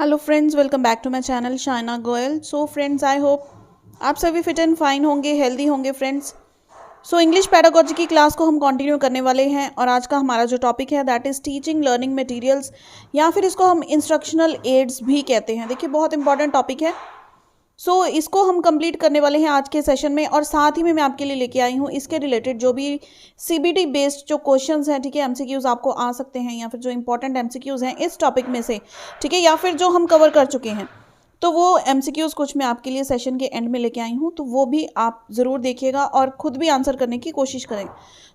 Hello friends, welcome back to my channel Shaina Goyal. So friends, I hope आप सभी fit and fine होंगे, healthy होंगे friends. So English pedagogy की class को हम कंटिन्यू करने वाले हैं और आज का हमारा जो टॉपिक है that is teaching learning materials, या फिर इसको हम इंस्ट्रक्शनल एड्स भी कहते हैं। देखिए, बहुत इंपॉर्टेंट टॉपिक है। इसको हम कंप्लीट करने वाले हैं आज के सेशन में, और साथ ही में मैं आपके लिए लेके आई हूँ इसके रिलेटेड जो भी सीबीटी बेस्ड जो क्वेश्चंस हैं, ठीक है, एमसीक्यूज आपको आ सकते हैं, या फिर जो इंपॉर्टेंट एमसीक्यूज हैं इस टॉपिक में से, ठीक है, या फिर जो हम कवर कर चुके हैं, तो वो एमसीक्यूज कुछ मैं आपके लिए सेशन के एंड में लेके आई हूँ, तो वो भी आप ज़रूर देखिएगा और खुद भी आंसर करने की कोशिश करें।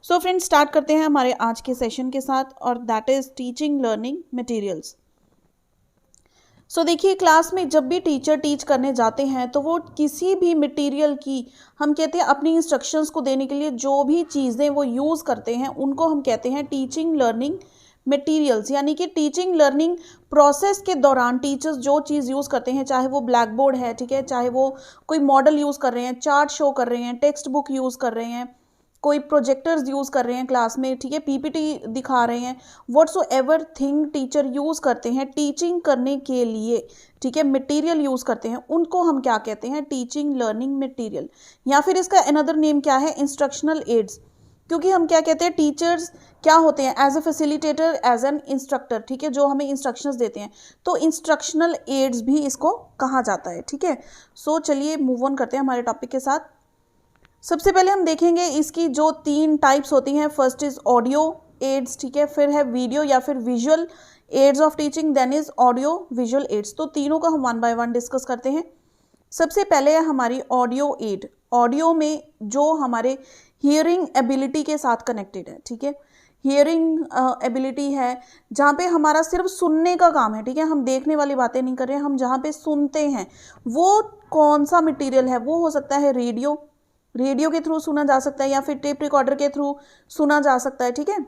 सो फ्रेंड्स, स्टार्ट करते हैं हमारे आज के सेशन के साथ, और that is teaching learning materials. देखिए, क्लास में जब भी टीचर टीच करने जाते हैं तो वो किसी भी मटेरियल की, हम कहते हैं, अपनी इंस्ट्रक्शंस को देने के लिए जो भी चीज़ें वो यूज़ करते हैं उनको हम कहते हैं टीचिंग लर्निंग मटेरियल्स। यानी कि टीचिंग लर्निंग प्रोसेस के दौरान टीचर्स जो चीज़ यूज़ करते हैं, चाहे वो ब्लैक बोर्ड है, ठीक है, चाहे वो कोई मॉडल यूज़ कर रहे हैं, चार्ट शो कर रहे हैं, टेक्स्ट बुक यूज़ कर रहे हैं, कोई प्रोजेक्टर्स यूज़ कर रहे हैं क्लास में, ठीक है, पीपीटी दिखा रहे हैं, व्हाट्सोएवर थिंग टीचर यूज़ करते हैं टीचिंग करने के लिए, ठीक है, मटेरियल यूज़ करते हैं, उनको हम क्या कहते हैं? टीचिंग लर्निंग मटेरियल, या फिर इसका अनदर नेम क्या है? Instructional aids. क्योंकि हम क्या कहते हैं, टीचर्स क्या होते हैं? As a facilitator, as an instructor, ठीक है, जो हमें इंस्ट्रक्शंस देते हैं, तो इंस्ट्रक्शनल एड्स भी इसको कहा जाता है, ठीक है। चलिए मूव ऑन करते हैं हमारे टॉपिक के साथ। सबसे पहले हम देखेंगे इसकी जो 3 टाइप्स होती हैं। फर्स्ट इज ऑडियो एड्स, ठीक है, फिर है वीडियो या फिर visual aids of teaching, then is audio visual aids. तो तीनों का हम वन बाय वन डिस्कस करते हैं। सबसे पहले है हमारी ऑडियो एड। ऑडियो में जो हमारे हियरिंग एबिलिटी के साथ कनेक्टेड है, ठीक है, हियरिंग एबिलिटी है, जहाँ पे हमारा सिर्फ सुनने का काम है, ठीक है, हम देखने वाली बातें नहीं कर रहे हैं, हम जहाँ पे सुनते हैं, वो कौन सा मटेरियल है? वो हो सकता है रेडियो, रेडियो के थ्रू सुना जा सकता है, या फिर टेप रिकॉर्डर के थ्रू सुना जा सकता है, ठीक है।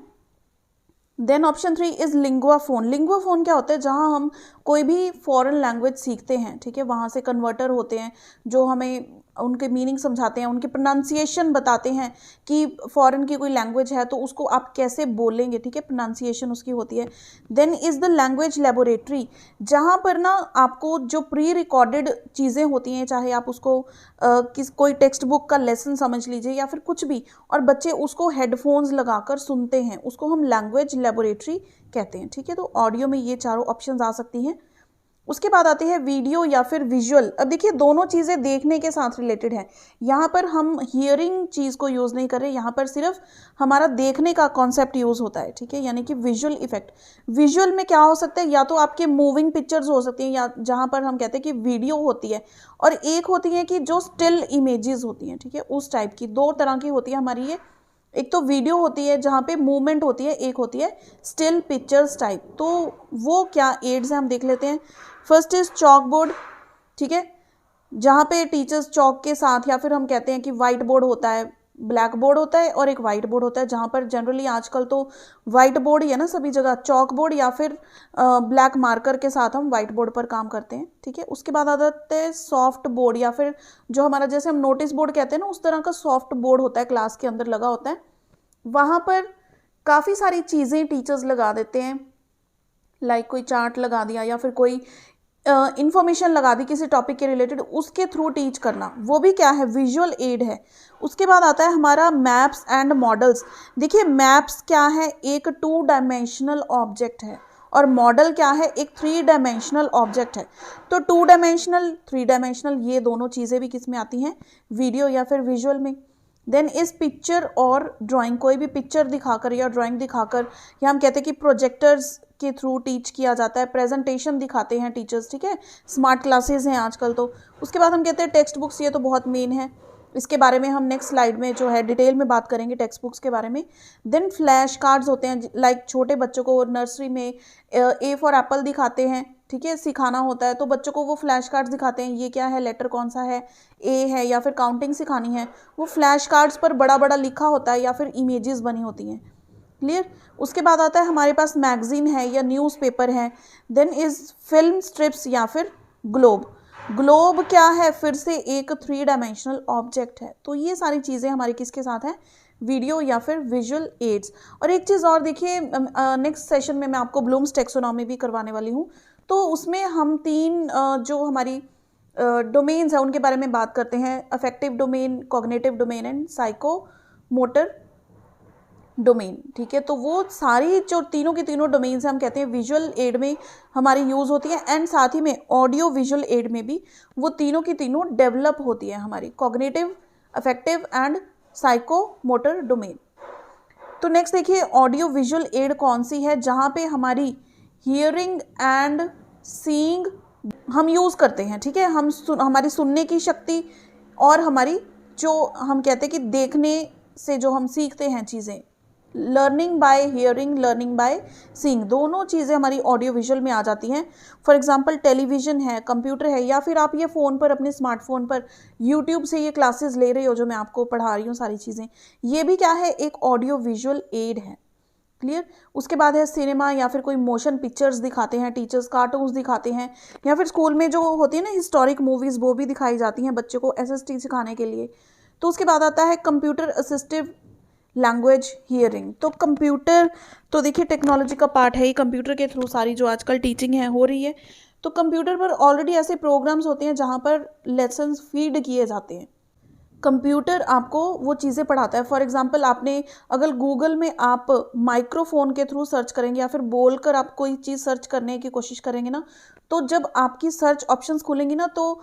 Then option 3 is linguaphone. Linguaphone क्या होता है? जहां हम कोई भी फॉरेन लैंग्वेज सीखते हैं, ठीक है, वहां से कन्वर्टर होते हैं जो हमें उनके मीनिंग समझाते हैं, उनकी प्रोनाउंसिएशन बताते हैं कि फॉरेन की कोई लैंग्वेज है तो उसको आप कैसे बोलेंगे, ठीक है, प्रोनाउंसिएशन उसकी होती है। Then is the language laboratory, जहाँ पर ना आपको जो प्री रिकॉर्डेड चीज़ें होती हैं, चाहे आप उसको कोई टेक्स्ट बुक का लेसन समझ लीजिए या फिर कुछ भी, और बच्चे उसको हेडफोन्स लगाकर सुनते हैं, उसको हम लैंग्वेज लेबोरेटरी कहते हैं, ठीक है। तो ऑडियो में ये चारों ऑप्शंस आ सकती हैं। उसके बाद आती है वीडियो या फिर विजुअल। अब देखिए, दोनों चीज़ें देखने के साथ रिलेटेड है। यहाँ पर हम हियरिंग चीज़ को यूज़ नहीं कर रहे, यहाँ पर सिर्फ हमारा देखने का कॉन्सेप्ट यूज़ होता है, ठीक है, यानी कि विजुअल इफेक्ट। विजुअल में क्या हो सकता है? या तो आपके मूविंग पिक्चर्स हो सकती हैं, या जहाँ पर हम कहते हैं कि वीडियो होती है, और एक होती है कि जो स्टिल इमेजेस होती हैं, ठीक है, उस टाइप की। 2 तरह की होती है हमारी ये। एक तो वीडियो होती है जहाँ पे मूवमेंट होती है, एक होती है स्टिल पिक्चर्स टाइप। तो वो क्या एड्स हैं, हम देख लेते हैं। फर्स्ट इज चॉक बोर्ड, ठीक है, जहाँ पे टीचर्स चॉक के साथ, या फिर हम कहते हैं कि वाइट बोर्ड होता है, ब्लैक बोर्ड होता है और एक वाइट बोर्ड होता है, जहाँ पर जनरली आजकल तो वाइट बोर्ड ही है ना सभी जगह, चॉक बोर्ड या फिर ब्लैक मार्कर के साथ हम वाइट बोर्ड पर काम करते हैं, ठीक है। उसके बाद आ जाते हैं सॉफ्ट बोर्ड, या फिर जो हमारा, जैसे हम नोटिस बोर्ड कहते हैं ना, उस तरह का सॉफ्ट बोर्ड होता है, क्लास के अंदर लगा होता है। वहाँ पर काफ़ी सारी चीज़ें टीचर्स लगा देते हैं, लाइक कोई चार्ट लगा दिया, या फिर कोई इंफॉर्मेशन लगा दी किसी टॉपिक के रिलेटेड, उसके थ्रू टीच करना, वो भी क्या है? विजुअल एड है। उसके बाद आता है हमारा मैप्स एंड मॉडल्स। देखिए, मैप्स क्या है? एक 2 डायमेंशनल ऑब्जेक्ट है, और मॉडल क्या है? एक 3 डायमेंशनल ऑब्जेक्ट है। तो 2 डायमेंशनल, 3 डायमेंशनल, ये दोनों चीज़ें भी किस में आती हैं? वीडियो या फिर विजुअल में। देन इस पिक्चर और ड्राइंग, कोई भी पिक्चर दिखाकर या ड्राइंग दिखाकर, या हम कहते हैं कि प्रोजेक्टर्स के थ्रू टीच किया जाता है, प्रेजेंटेशन दिखाते हैं टीचर्स, ठीक है, स्मार्ट क्लासेस हैं आजकल तो। उसके बाद हम कहते हैं टेक्स्ट बुक्स, ये तो बहुत मेन है, इसके बारे में हम नेक्स्ट स्लाइड में जो है डिटेल में बात करेंगे टेक्स्ट बुक्स के बारे में। देन फ्लैश कार्ड्स होते हैं, लाइक छोटे बच्चों को नर्सरी में ए फॉर एप्पल दिखाते हैं, ठीक है, सिखाना होता है, तो बच्चों को वो फ्लैश कार्ड्स दिखाते हैं, ये क्या है, लेटर कौन सा है, ए है, या फिर काउंटिंग सिखानी है, वो फ्लैश कार्ड्स पर बड़ा बड़ा लिखा होता है, या फिर इमेजेस बनी होती हैं। क्लियर? उसके बाद आता है हमारे पास मैगजीन है या न्यूज़पेपर है। देन इज फिल्म स्ट्रिप्स या फिर ग्लोब। ग्लोब क्या है? फिर से एक 3 डायमेंशनल ऑब्जेक्ट है। तो ये सारी चीज़ें हमारी किसके साथ हैं? वीडियो या फिर विजुअल एड्स। और एक चीज़ और देखिए, नेक्स्ट सेशन में मैं आपको ब्लूम्स टेक्सोनॉमी भी करवाने वाली हूँ, तो उसमें हम 3 जो हमारी डोमेन्स हैं उनके बारे में बात करते हैं, affective domain, cognitive domain and psycho motor domain. ठीक है, तो वो सारी जो तीनों की तीनों डोमेन्स हम कहते हैं विजुअल एड में हमारी यूज़ होती है, एंड साथ ही में ऑडियो विजुअल एड में भी वो तीनों की तीनों डेवलप होती है हमारी cognitive, affective and psycho motor domain. तो नेक्स्ट देखिए ऑडियो विजुअल एड कौन सी है, जहाँ पे हमारी हियरिंग एंड सीइंग हम यूज़ करते हैं। ठीक है, हमारी सुनने की शक्ति और हमारी जो हम कहते हैं कि देखने से जो हम सीखते हैं चीज़ें, learning by hearing, learning by seeing, दोनों चीज़ें हमारी ऑडियो विजुअल में आ जाती हैं। फॉर एग्जांपल टेलीविज़न है, कंप्यूटर है, या फिर आप ये फ़ोन पर अपने स्मार्टफोन पर यूट्यूब से ये क्लासेस ले रहे हो जो मैं आपको पढ़ा रही हूँ सारी चीज़ें, ये भी क्या है, एक ऑडियो विजुअल एड है। क्लियर। उसके बाद है सिनेमा, या फिर कोई मोशन पिक्चर्स दिखाते हैं टीचर्स, कार्टून्स दिखाते हैं, या फिर स्कूल में जो होती है ना हिस्टोरिक मूवीज़ वो भी दिखाई जाती हैं बच्चों को SST सिखाने के लिए। तो उसके बाद आता है कंप्यूटर असिस्टिव लैंग्वेज हियरिंग। तो कंप्यूटर तो देखिए टेक्नोलॉजी का पार्ट है ही, कंप्यूटर के थ्रू सारी जो आजकल टीचिंग है हो रही है। तो कंप्यूटर पर ऑलरेडी ऐसे प्रोग्राम्स होते हैं जहाँ पर लेसन्स फीड किए जाते हैं। कंप्यूटर आपको वो चीज़ें पढ़ाता है। फॉर एग्जांपल आपने अगर गूगल में आप माइक्रोफोन के थ्रू सर्च करेंगे या फिर बोलकर आप कोई चीज़ सर्च करने की कोशिश करेंगे ना, तो जब आपकी सर्च ऑप्शंस खुलेंगी ना, तो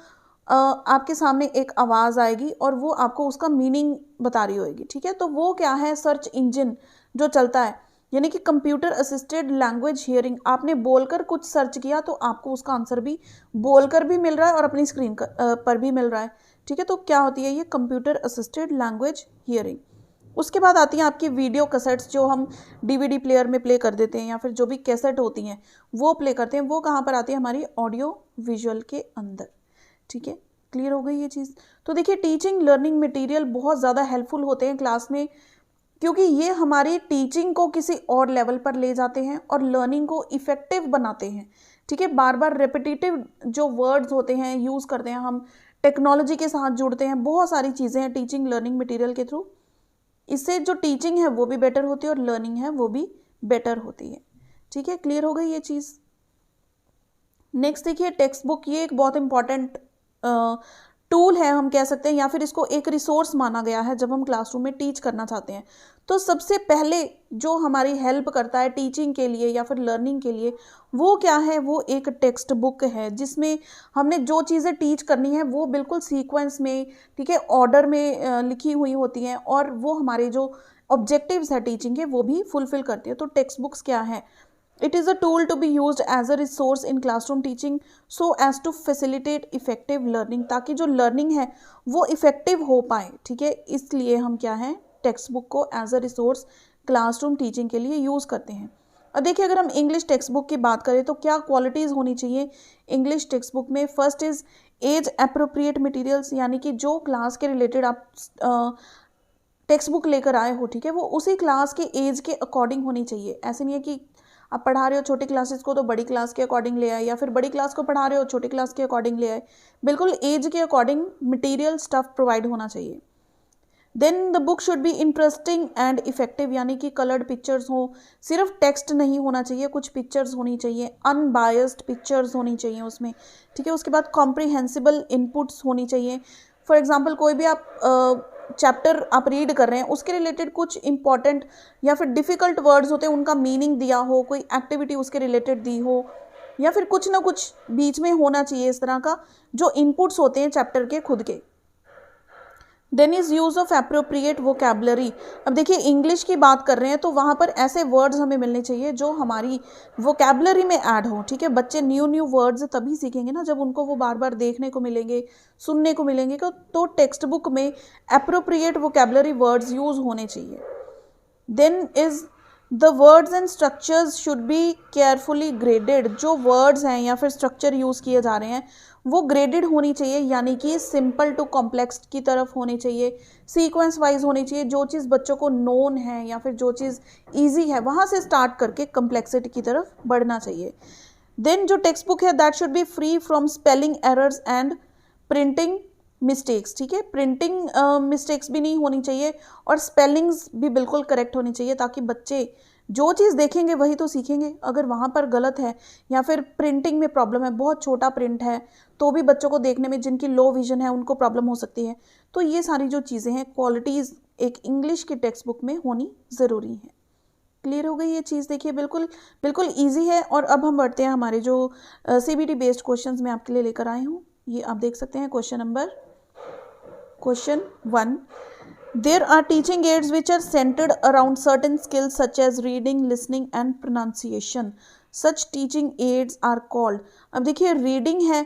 आपके सामने एक आवाज़ आएगी और वो आपको उसका मीनिंग बता रही होगी। ठीक है, तो वो क्या है, सर्च इंजन जो चलता है, यानी कि कंप्यूटर असिस्टेड लैंग्वेज हियरिंग। आपने बोलकर कुछ सर्च किया तो आपको उसका आंसर भी बोलकर भी मिल रहा है और अपनी स्क्रीन पर भी मिल रहा है। ठीक है, तो क्या होती है ये कंप्यूटर असिस्टेड लैंग्वेज हियरिंग। उसके बाद आती हैं आपकी वीडियो कैसेट्स, जो हम DVD प्लेयर में प्ले कर देते हैं, या फिर जो भी कैसेट होती हैं वो प्ले करते हैं, वो कहाँ पर आती है, हमारी ऑडियो विजुअल के अंदर। ठीक है, क्लियर हो गई ये चीज़। तो देखिए टीचिंग लर्निंग मटेरियल बहुत ज़्यादा हेल्पफुल होते हैं क्लास में, क्योंकि ये हमारी टीचिंग को किसी और लेवल पर ले जाते हैं और लर्निंग को इफ़ेक्टिव बनाते हैं। ठीक है, बार बार रेपिटेटिव जो वर्ड्स होते हैं यूज़ करते हैं हम, टेक्नोलॉजी के साथ जुड़ते हैं, बहुत सारी चीज़ें हैं टीचिंग लर्निंग मटेरियल के थ्रू। इससे जो टीचिंग है वो भी बेटर होती है और लर्निंग है वो भी बेटर होती है। ठीक है, क्लियर हो गई ये चीज़। नेक्स्ट देखिए टेक्स्ट बुक, ये एक बहुत इंपॉर्टेंट टूल है हम कह सकते हैं, या फिर इसको एक रिसोर्स माना गया है जब हम क्लासरूम में टीच करना चाहते हैं। तो सबसे पहले जो हमारी हेल्प करता है टीचिंग के लिए या फिर लर्निंग के लिए, वो क्या है, वो एक टेक्स्ट बुक है, जिसमें हमने जो चीज़ें टीच करनी है वो बिल्कुल सीक्वेंस में, ठीक है, ऑर्डर में लिखी हुई होती हैं, और वो हमारे जो ऑब्जेक्टिव्स है टीचिंग के वो भी फुलफिल करती है। तो टेक्स्ट बुक्स क्या है, it is a tool to be used as a resource in classroom teaching so as to facilitate effective learning, ताकि जो लर्निंग है वो इफेक्टिव हो पाए। ठीक है, इसलिए हम क्या है, टेक्स्ट बुक को as a resource classroom teaching के लिए यूज़ करते हैं। और देखिए अगर हम इंग्लिश टेक्स्ट बुक की बात करें तो क्या क्वालिटीज़ होनी चाहिए इंग्लिश टेक्स्ट बुक में। First is age appropriate materials, यानी कि जो क्लास के रिलेटेड आप टेक्स्ट बुक लेकर आए हो, ठीक है, वो उसी क्लास के एज के अकॉर्डिंग होनी चाहिए। ऐसे नहीं है कि आप पढ़ा रहे हो छोटी क्लासेस को तो बड़ी क्लास के अकॉर्डिंग ले आए, या फिर बड़ी क्लास को पढ़ा रहे हो छोटी क्लास के अकॉर्डिंग ले आए। बिल्कुल एज के अकॉर्डिंग मटेरियल स्टफ प्रोवाइड होना चाहिए। Then the book should be interesting and effective, यानी कि कलर्ड पिक्चर्स हो, सिर्फ टेक्स्ट नहीं होना चाहिए, कुछ पिक्चर्स होनी चाहिए, अनबायस्ड पिक्चर्स होनी चाहिए उसमें। ठीक है, उसके बाद कॉम्प्रिहेंसिबल इनपुट्स होनी चाहिए। फॉर एग्जाम्पल कोई भी आप चैप्टर आप रीड कर रहे हैं, उसके रिलेटेड कुछ इंपॉर्टेंट या फिर डिफ़िकल्ट वर्ड्स होते हैं, उनका मीनिंग दिया हो, कोई एक्टिविटी उसके रिलेटेड दी हो, या फिर कुछ ना कुछ बीच में होना चाहिए इस तरह का, जो इनपुट्स होते हैं चैप्टर के खुद के। Then is use of appropriate vocabulary. अब देखिए इंग्लिश की बात कर रहे हैं तो वहाँ पर ऐसे वर्ड्स हमें मिलने चाहिए जो हमारी वोकैबुलरी में ऐड हो। ठीक है, बच्चे न्यू वर्ड्स तभी सीखेंगे ना जब उनको वो बार बार देखने को मिलेंगे, सुनने को मिलेंगे। तो टेक्स्ट बुक में एप्रोप्रिएट वोकैबुलरी वर्ड्स यूज़ होने चाहिए। Then is the words and structures should be carefully graded. जो वर्ड्स हैं या फिर स्ट्रक्चर यूज़ किए जा रहे हैं वो ग्रेडेड होनी चाहिए, यानी कि सिंपल टू कॉम्प्लेक्स की तरफ होनी चाहिए, सीक्वेंस वाइज होनी चाहिए। जो चीज़ बच्चों को नोन है या फिर जो चीज़ ईजी है वहाँ से स्टार्ट करके कॉम्प्लेक्सिटी की तरफ बढ़ना चाहिए। देन जो टेक्स्ट बुक है that should be free from spelling errors and printing mistakes. ठीक है, प्रिंटिंग मिस्टेक्स भी नहीं होनी चाहिए और स्पेलिंग्स भी बिल्कुल करेक्ट होनी चाहिए, ताकि बच्चे जो चीज़ देखेंगे वही तो सीखेंगे। अगर वहाँ पर गलत है या फिर प्रिंटिंग में प्रॉब्लम है, बहुत छोटा प्रिंट है, तो भी बच्चों को देखने में, जिनकी लो विजन है उनको प्रॉब्लम हो सकती है। तो ये सारी जो चीज़ें हैं, क्वालिटीज़ एक इंग्लिश की टेक्स्ट बुक में होनी ज़रूरी है। क्लियर हो गई ये चीज़? देखिए बिल्कुल बिल्कुल ईजी है। और अब हम बढ़ते हैं हमारे जो CBT बेस्ड क्वेश्चंस मैं आपके लिए लेकर आई हूँ। ये आप देख सकते हैं question 1, there are teaching aids which are centered around certain skills such as reading, listening and pronunciation. Such teaching aids are called. अब देखिए रीडिंग है,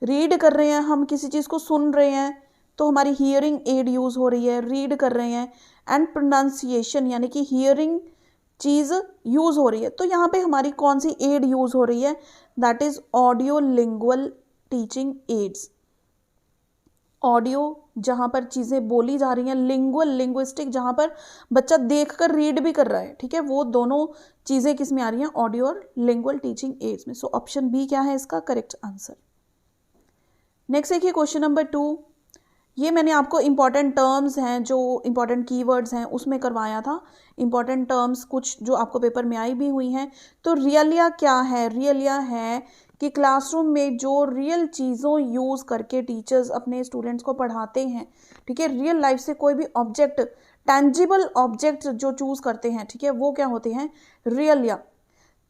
रीड कर रहे हैं हम, किसी चीज़ को सुन रहे हैं तो हमारी हियरिंग एड यूज़ हो रही है, रीड कर रहे हैं। एंड प्रोनाउंसिएशन यानी कि हियरिंग चीज़ यूज़ हो रही है, तो यहाँ पे हमारी कौन सी एड यूज़ हो रही है? That is audio lingual teaching ads. Audio जहाँ पर चीज़ें बोली जा रही हैं, लिंगुअल लिंग्विस्टिक जहाँ पर बच्चा देखकर रीड भी कर रहा है, ठीक है, वो दोनों चीज़ें किस में आ रही हैं? ऑडियो और लिंगुअल टीचिंग एड्स में। सो ऑप्शन बी क्या है इसका करेक्ट आंसर। नेक्स्ट देखिए क्वेश्चन नंबर 2, ये मैंने आपको इंपॉर्टेंट टर्म्स हैं, जो इंपॉर्टेंट कीवर्ड्स हैं उसमें करवाया था। इंपॉर्टेंट टर्म्स कुछ जो आपको पेपर में आई भी हुई हैं। तो रियलिया क्या है? रियलिया है कि क्लासरूम में जो रियल चीज़ों यूज़ करके टीचर्स अपने स्टूडेंट्स को पढ़ाते हैं, ठीक है, रियल लाइफ से कोई भी ऑब्जेक्ट, टेंजिबल ऑब्जेक्ट जो चूज़ करते हैं, ठीक है, वो क्या होते हैं? रियलिया।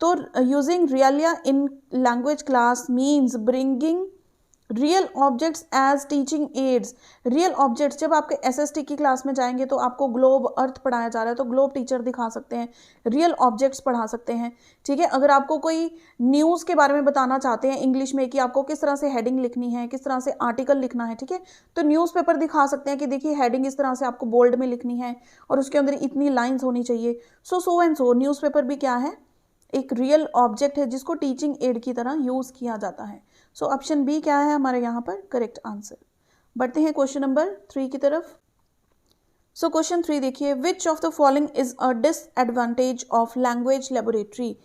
तो using realia in language class means bringing real objects as teaching aids. Real objects, जब आपके SST की क्लास में जाएंगे तो आपको ग्लोब अर्थ पढ़ाया जा रहा है, तो ग्लोब टीचर दिखा सकते हैं, रियल ऑब्जेक्ट्स पढ़ा सकते हैं, ठीक है। अगर आपको कोई न्यूज़ के बारे में बताना चाहते हैं इंग्लिश में कि आपको किस तरह से हेडिंग लिखनी है, किस तरह से आर्टिकल लिखना है, ठीक है, तो न्यूज़पेपर दिखा सकते हैं कि देखिए हेडिंग इस तरह से आपको बोल्ड में लिखनी है और उसके अंदर इतनी लाइन्स होनी चाहिए। सो एंड सो न्यूज़पेपर भी क्या है? एक रियल ऑब्जेक्ट है जिसको टीचिंग एड की तरह यूज़ किया जाता है। सो ऑप्शन बी क्या है हमारे यहाँ पर करेक्ट आंसर। बढ़ते हैं क्वेश्चन नंबर 3 की तरफ। सो क्वेश्चन 3 देखिए, which of the following is a disadvantage of language laboratory.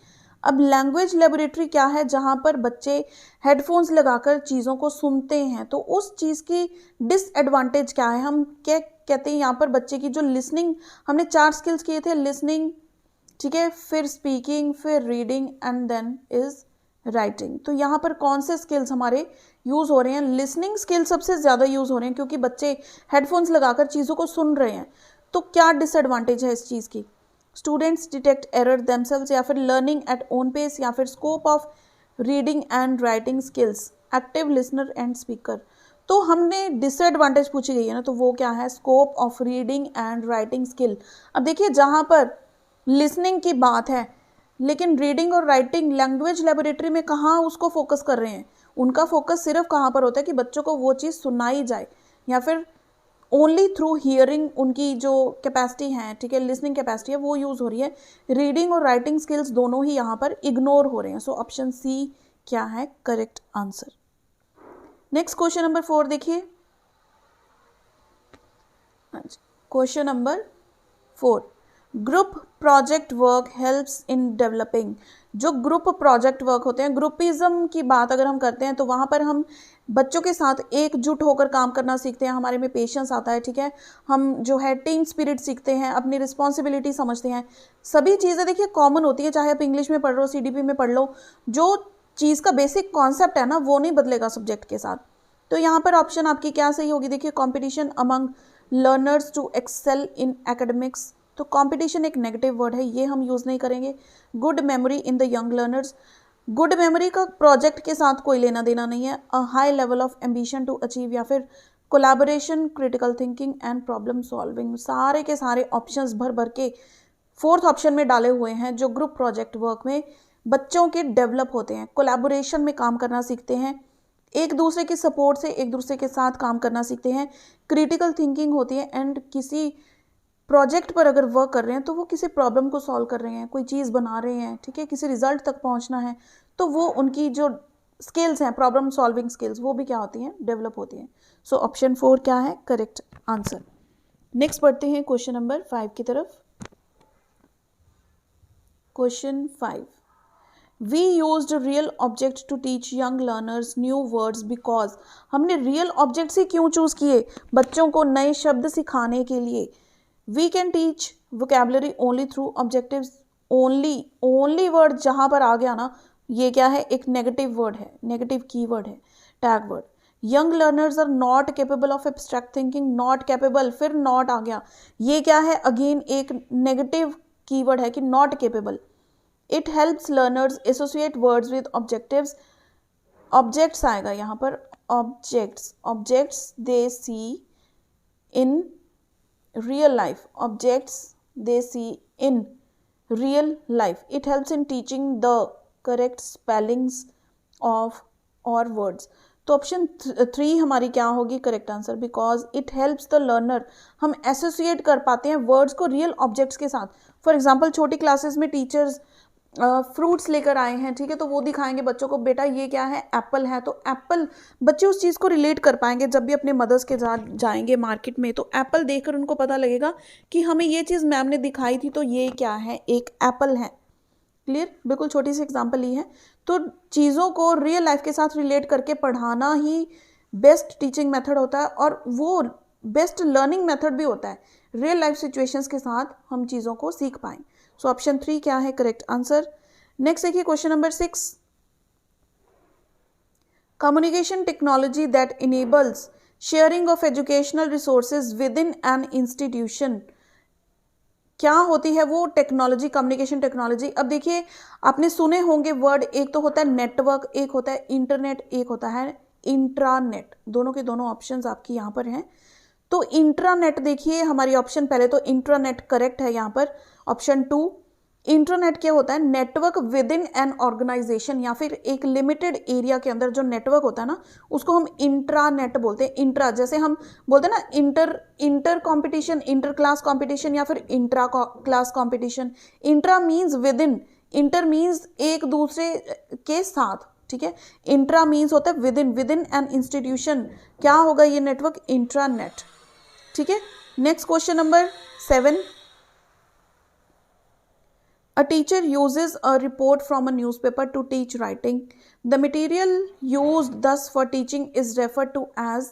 अब लैंग्वेज लेबोरेटरी क्या है? जहाँ पर बच्चे हेडफोन्स लगाकर चीज़ों को सुनते हैं, तो उस चीज़ की डिसएडवांटेज क्या है? हम क्या कहते हैं यहाँ पर बच्चे की जो लिसनिंग, हमने 4 स्किल्स किए थे, लिसनिंग, ठीक है, फिर स्पीकिंग, फिर reading and then is writing. तो यहाँ पर कौन से स्किल्स हमारे यूज़ हो रहे हैं? लिसनिंग स्किल सबसे ज़्यादा यूज़ हो रहे हैं क्योंकि बच्चे हेडफोन्स लगाकर चीज़ों को सुन रहे हैं। तो क्या डिसएडवांटेज है इस चीज़ की? स्टूडेंट्स डिटेक्ट एरर देमसेल्व्स, या फिर लर्निंग एट ओन पेस, या फिर scope of reading and writing skills, active listener and speaker. तो हमने डिसएडवांटेज पूछी गई है ना, तो वो क्या है? Scope of reading and writing skill. अब देखिए जहाँ पर लिसनिंग की बात है, लेकिन रीडिंग और राइटिंग लैंग्वेज लेबोरेटरी में कहाँ उसको फोकस कर रहे हैं? उनका फोकस सिर्फ कहाँ पर होता है कि बच्चों को वो चीज़ सुनाई जाए, या फिर ओनली थ्रू हियरिंग उनकी जो कैपेसिटी है, ठीक है, लिसनिंग कैपेसिटी है वो यूज़ हो रही है। रीडिंग और राइटिंग स्किल्स दोनों ही यहाँ पर इग्नोर हो रहे हैं। सो ऑप्शन सी क्या है correct answer. Next question number 4 देखिए। Question number 4, group project work helps in developing. जो ग्रुप प्रोजेक्ट वर्क होते हैं, ग्रुपिज्म की बात अगर हम करते हैं तो वहाँ पर हम बच्चों के साथ एकजुट होकर काम करना सीखते हैं, हमारे में पेशेंस आता है, ठीक है, हम जो है टीम स्पिरिट सीखते हैं, अपनी रिस्पॉन्सिबिलिटी समझते हैं। सभी चीज़ें देखिए कॉमन होती है, चाहे आप इंग्लिश में पढ़ लो, CDP में पढ़ लो, जो चीज़ का बेसिक कॉन्सेप्ट है ना वो नहीं बदलेगा सब्जेक्ट के साथ। तो यहाँ पर ऑप्शन आपकी क्या सही होगी? देखिए competition among learners to excel in academics, तो कंपटीशन एक नेगेटिव वर्ड है, ये हम यूज़ नहीं करेंगे। Good memory in the young learners, good memory का प्रोजेक्ट के साथ कोई लेना देना नहीं है। A high level of ambition to achieve, या फिर collaboration, critical thinking and problem solving. सारे के सारे ऑप्शंस भर भर के 4th ऑप्शन में डाले हुए हैं, जो ग्रुप प्रोजेक्ट वर्क में बच्चों के डेवलप होते हैं, कोलैबोरेशन में काम करना सीखते हैं, एक दूसरे की सपोर्ट से एक दूसरे के साथ काम करना सीखते हैं, क्रिटिकल थिंकिंग होती है, एंड किसी प्रोजेक्ट पर अगर वर्क कर रहे हैं तो वो किसी प्रॉब्लम को सॉल्व कर रहे हैं, कोई चीज़ बना रहे हैं, ठीक है, किसी रिजल्ट तक पहुंचना है, तो वो उनकी जो स्किल्स हैं, प्रॉब्लम सॉल्विंग स्किल्स, वो भी क्या होती हैं? डेवलप होती हैं। सो ऑप्शन 4 क्या है करेक्ट आंसर। नेक्स्ट बढ़ते हैं क्वेश्चन नंबर 5 की तरफ। Question 5, we used real object to teach young learners new words because. हमने रियल ऑब्जेक्ट्स ही क्यों चूज़ किए? बच्चों को नए शब्द सिखाने के लिए। We can teach vocabulary only through objectives, only word जहाँ पर आ गया ना, ये क्या है, एक नेगेटिव वर्ड है, नेगेटिव कीवर्ड है, tag word. Young learners are not capable of abstract thinking, not capable, फिर नॉट आ गया, ये क्या है, अगेन एक नेगेटिव कीवर्ड है कि not capable. It helps learners associate words with objectives, objects आएगा यहाँ पर, objects they see in real life, objects they see in real life. It helps in teaching the correct spellings of और words. तो option 3 हमारी क्या होगी correct answer, because it helps the learner, हम associate कर पाते हैं वर्ड्स को रियल ऑब्जेक्ट्स के साथ। फॉर एग्जाम्पल छोटी क्लासेस में टीचर्स फ्रूट्स लेकर आए हैं, ठीक है, तो वो दिखाएंगे बच्चों को, बेटा ये क्या है, एप्पल है, तो एप्पल, बच्चे उस चीज़ को रिलेट कर पाएंगे जब भी अपने मदर्स के साथ जाएंगे मार्केट में, तो एप्पल देखकर उनको पता लगेगा कि हमें ये चीज़ मैम ने दिखाई थी, तो ये क्या है, एक एप्पल है। क्लियर, बिल्कुल छोटी सी एग्जांपल ली है। तो चीज़ों को रियल लाइफ के साथ रिलेट करके पढ़ाना ही बेस्ट टीचिंग मेथड होता है, और वो बेस्ट लर्निंग मेथड भी होता है, रियल लाइफ सिचुएशंस के साथ हम चीज़ों को सीख पाएं। सो ऑप्शन 3 क्या है करेक्ट आंसर। नेक्स्ट देखिए question number 6, communication technology that enables sharing of educational resources with in an institution, क्या होती है वो टेक्नोलॉजी, कम्युनिकेशन टेक्नोलॉजी। अब देखिए आपने सुने होंगे वर्ड, एक तो होता है नेटवर्क, एक होता है इंटरनेट, एक होता है इंट्रानेट, दोनों के दोनों ऑप्शंस आपकी यहाँ पर हैं। तो इंट्रानेट देखिए हमारी ऑप्शन, पहले तो इंट्रानेट करेक्ट है यहाँ पर, ऑप्शन 2। इंटरनेट क्या होता है, network within an organisation, या फिर एक लिमिटेड एरिया के अंदर जो नेटवर्क होता है ना, उसको हम इंट्रानेट बोलते हैं। इंट्रा, जैसे हम बोलते हैं ना inter competition, inter class competition, या फिर intra class competition. Intra means with in, inter means एक दूसरे के साथ, ठीक है, इंट्रा मीन्स होता है विद इन एन इंस्टीट्यूशन, क्या होगा ये नेटवर्क, इंट्रानेट, ठीक है। Next question number 7, a teacher uses a report from a newspaper to teach writing. The material used thus for teaching is referred to as,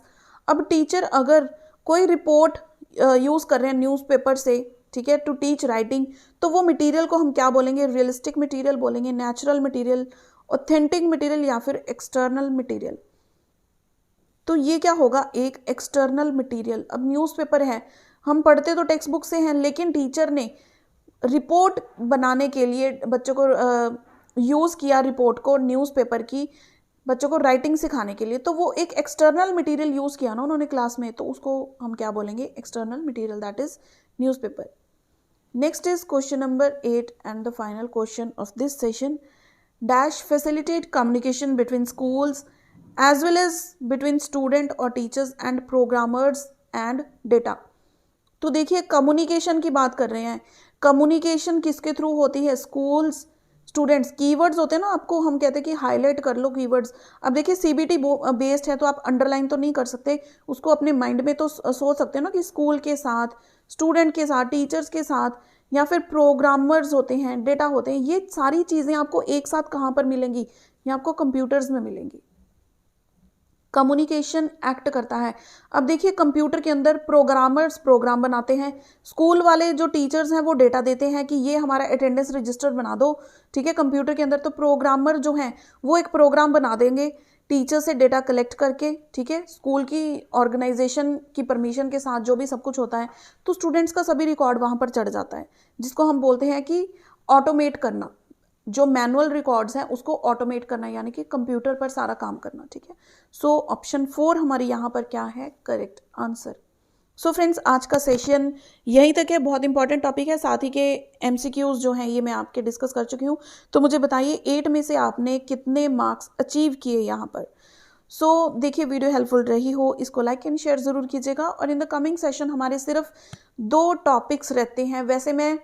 अब teacher अगर कोई report use कर रहे हैं न्यूज़पेपर से, ठीक है, टू टीच राइटिंग, तो वो मटेरियल को हम क्या बोलेंगे, रियलिस्टिक मटेरियल बोलेंगे, नेचुरल मटेरियल, ऑथेंटिक मटेरियल, या फिर एक्सटर्नल मटेरियल। तो ये क्या होगा, एक एक्सटर्नल मटेरियल। अब न्यूज़पेपर है, हम पढ़ते तो टेक्स्ट बुक से हैं, लेकिन टीचर ने रिपोर्ट बनाने के लिए बच्चों को यूज़ किया, रिपोर्ट को, न्यूज़पेपर की, बच्चों को राइटिंग सिखाने के लिए, तो वो एक एक्सटर्नल मटेरियल यूज़ किया ना उन्होंने क्लास में, तो उसको हम क्या बोलेंगे, external material, that is newspaper. Next is question number 8 and the final question of this session, dash facilitate communication between schools as well as between student और teachers and programmers and data. तो देखिए communication की बात कर रहे हैं, communication किसके through होती है, स्कूल्स, स्टूडेंट्स। कीवर्ड्स होते हैं ना, आपको हम कहते हैं कि हाईलाइट कर लो कीवर्ड्स। अब देखिए सीबीटी बेस्ड है, तो आप अंडरलाइन तो नहीं कर सकते, उसको अपने माइंड में तो सोच सकते हैं ना कि स्कूल के साथ, स्टूडेंट के साथ, टीचर्स के साथ, या फिर प्रोग्रामर्स होते हैं, डेटा होते हैं। ये सारी चीज़ें आपको एक साथ कहाँ पर मिलेंगी, ये आपको कंप्यूटर्स में मिलेंगी। कम्युनिकेशन एक्ट करता है। अब देखिए कंप्यूटर के अंदर प्रोग्रामर्स प्रोग्राम बनाते हैं, स्कूल वाले जो टीचर्स हैं वो डेटा देते हैं कि ये हमारा अटेंडेंस रजिस्टर बना दो, ठीक है, कंप्यूटर के अंदर। तो प्रोग्रामर जो हैं वो एक प्रोग्राम बना देंगे टीचर से डेटा कलेक्ट करके, ठीक है, स्कूल की ऑर्गेनाइजेशन की परमिशन के साथ जो भी सब कुछ होता है, तो स्टूडेंट्स का सभी रिकॉर्ड वहाँ पर चढ़ जाता है, जिसको हम बोलते हैं कि ऑटोमेट करना, जो मैनुअल रिकॉर्ड्स हैं उसको ऑटोमेट करना, यानी कि कंप्यूटर पर सारा काम करना, ठीक है। सो ऑप्शन 4 हमारी यहाँ पर क्या है करेक्ट आंसर। सो फ्रेंड्स आज का सेशन यहीं तक है, बहुत इंपॉर्टेंट टॉपिक है, साथ ही के एमसीक्यूज जो हैं ये मैं आपके डिस्कस कर चुकी हूँ। तो मुझे बताइए 8 में से आपने कितने मार्क्स अचीव किए यहाँ पर। सो देखिए वीडियो हेल्पफुल रही हो, इसको लाइक एंड शेयर ज़रूर कीजिएगा। और इन द कमिंग सेशन हमारे सिर्फ 2 टॉपिक्स रहते हैं। वैसे मैं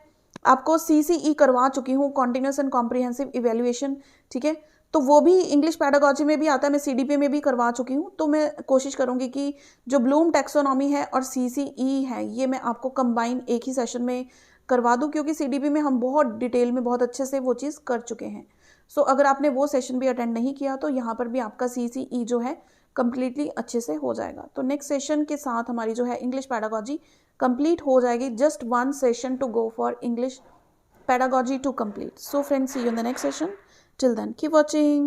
आपको CCE करवा चुकी हूँ, कॉन्टिन्यूस एंड कॉम्प्रिहेंसिव इवेल्युएशन, ठीक है, तो वो भी इंग्लिश पैडागॉजी में भी आता है, मैं CDP में भी करवा चुकी हूँ। तो मैं कोशिश करूँगी कि जो ब्लूम टैक्सोनॉमी है और CCE है ये मैं आपको कंबाइन एक ही सेशन में करवा दूँ, क्योंकि CDP में हम बहुत डिटेल में बहुत अच्छे से वो चीज़ कर चुके हैं। सो अगर आपने वो सेशन भी अटेंड नहीं किया तो यहाँ पर भी आपका CCE जो है कम्प्लीटली अच्छे से हो जाएगा। तो नेक्स्ट सेशन के साथ हमारी जो है इंग्लिश पैडागॉजी कंप्लीट हो जाएगी. Just 1 session to go for English pedagogy to complete. So friends, see you in the next session. Till then, keep watching.